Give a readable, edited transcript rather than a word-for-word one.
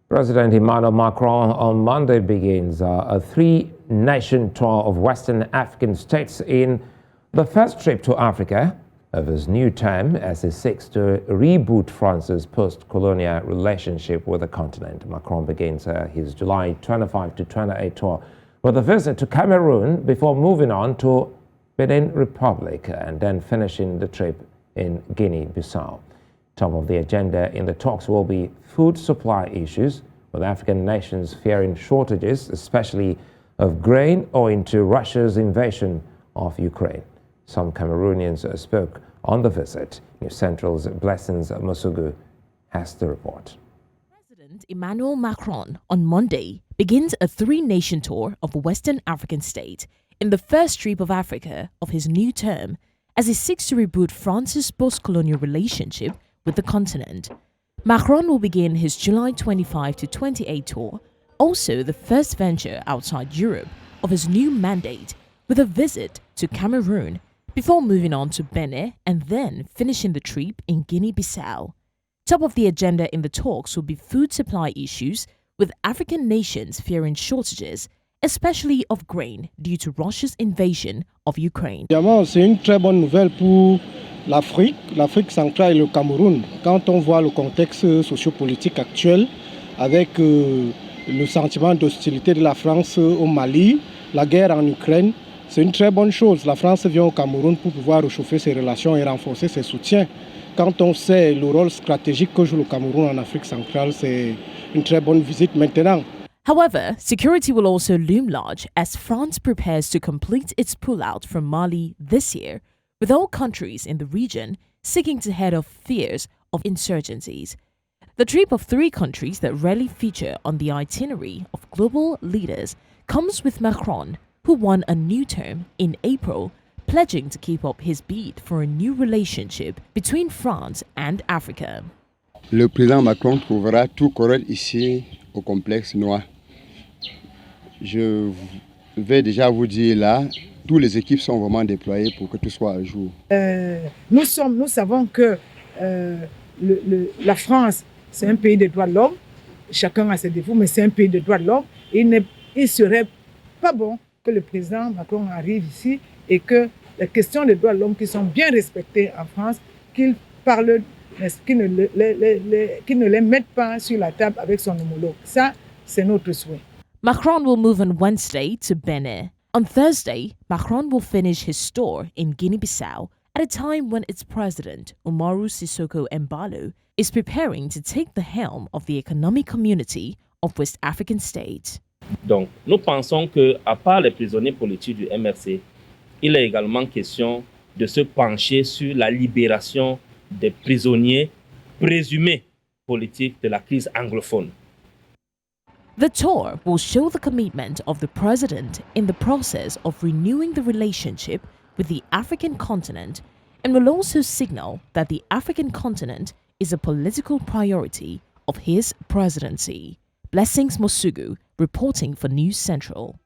President Emmanuel Macron on Monday begins a three-nation tour of Western African states in the first trip to Africa of his new term as he seeks to reboot France's post-colonial relationship with the continent. Macron begins his July 25 to 28 tour with a visit to Cameroon before moving on to Benin Republic and then finishing the trip in Guinea-Bissau. Top of the agenda in the talks will be food supply issues, with African nations fearing shortages, especially of grain owing to Russia's invasion of Ukraine. Some Cameroonians spoke on the visit. News Central's Blessings Mosugu has the report. President Emmanuel Macron on Monday begins a three-nation tour of a Western African state in the first trip of Africa of his new term as he seeks to reboot France's post-colonial relationship with the continent. Macron will begin his July 25 to 28 tour, also the first venture outside Europe of his new mandate, with a visit to Cameroon before moving on to Benin and then finishing the trip in Guinea-Bissau. Top of the agenda in the talks will be food supply issues, with African nations fearing shortages, especially of grain due to Russia's invasion of Ukraine. C'est une très bonne nouvelle pour l'Afrique centrale et le Cameroun. Quand on voit le contexte sociopolitique actuel avec le sentiment d'hostilité de la France au Mali, la guerre en Ukraine, c'est une très bonne chose. La France vient au Cameroun pour pouvoir réchauffer ses relations et renforcer ses soutiens. Quand on sait le rôle stratégique que joue le Cameroun en Afrique centrale, c'est une très bonne visite maintenant. However, security will also loom large as France prepares to complete its pullout from Mali this year, with all countries in the region seeking to head off fears of insurgencies. The trip of three countries that rarely feature on the itinerary of global leaders comes with Macron, who won a new term in April, pledging to keep up his bid for a new relationship between France and Africa. Le président Macron trouvera tout correct ici au complexe Noir. Je vais déjà vous dire là, toutes les équipes sont vraiment déployées pour que tout soit à jour. Nous savons que la France, c'est un pays de droits de l'homme. Chacun a ses défauts, mais c'est un pays de droits de l'homme. Il ne serait pas bon que le président Macron arrive ici et que les questions des droits de l'homme qui sont bien respectées en France, qu'il ne les mette pas sur la table avec son homologue. Ça, c'est notre souhait. Macron will move on Wednesday to Benin. On Thursday, Macron will finish his tour in Guinea-Bissau at a time when its president, Umaru Sissoco Embalo, is preparing to take the helm of the economic community of West African states. Donc, nous pensons qu'à part les prisonniers politiques du MRC, il est également question de se pencher sur la libération des prisonniers présumés politiques de la crise anglophone. The tour will show the commitment of the president in the process of renewing the relationship with the African continent and will also signal that the African continent is a political priority of his presidency. Blessings Mosugu, reporting for News Central.